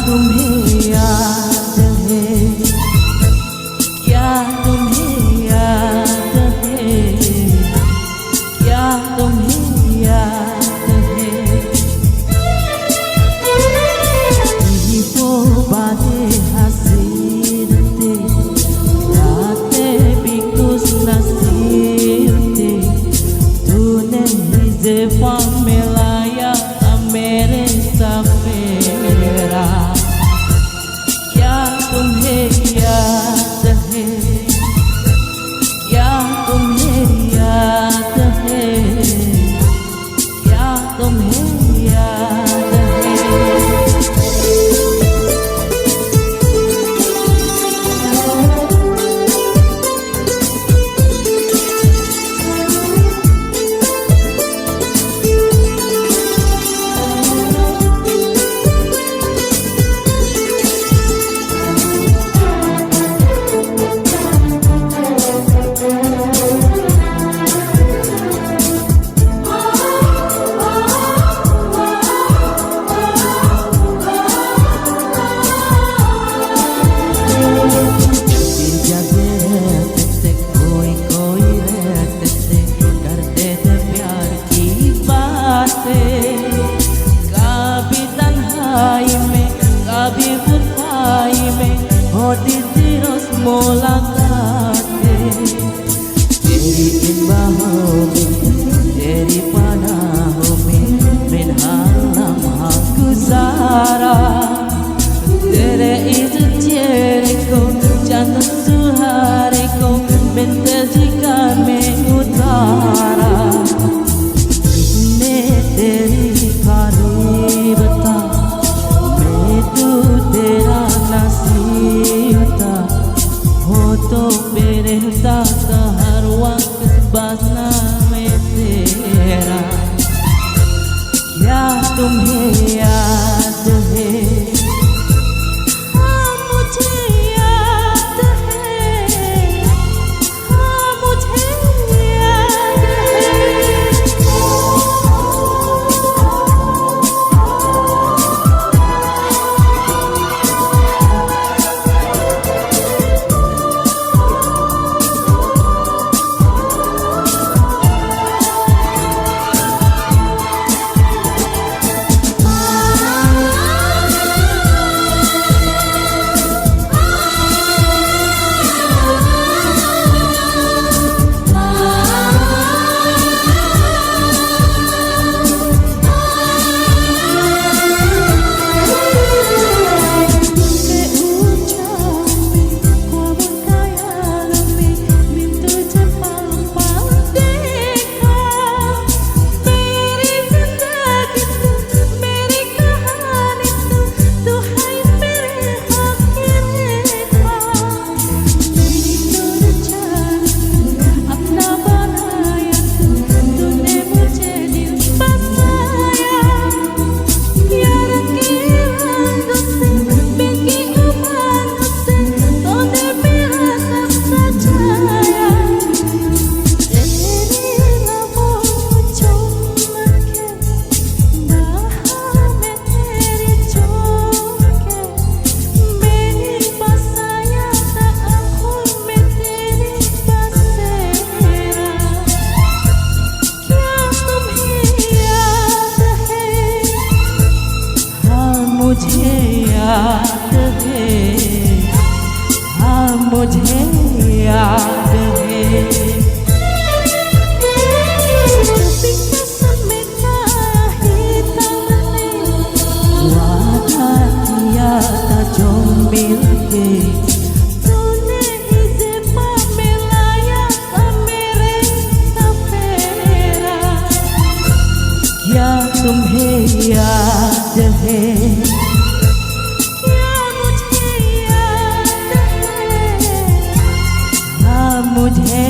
तुम्हें याद है, क्या तुम्हें याद है, क्या तुम्हें याद है? वो बातें हसीन थे, रातें भी कुछ नसीब थे, तूने ही ज़ेफ़ा मिलाया था मेरे सफेरा। क्या तुम्हें याद है, क्या तुम्हें याद है, क्या तुम्हें याद है? कभी तन्हाई में, कभी खुदाई में होती थी रोज़ मुलाकातें। तेरी इन बाहों में, तेरी पनाहों में मैंने लम्हा गुजारा। तेरे इस चेहरे को, चांद सुहारे को मैंने जिगर में उतारा। तेरी करीब था, मैं तू तेरा नसीब था, हो तो मेरे साथ हर वक्त बसना में तेरा। क्या तुम्हें याद है, हाँ मुझे याद है, हाँ मुझे याद है। मुझे याद है, हाँ मुझे याद है। वादा किया था जो मिलके, तूने ही ज़ेफ़ा मिलाया था मेरे सफेरा। क्या तुम्हें याद है, क्या मुझे याद है, हाँ मुझे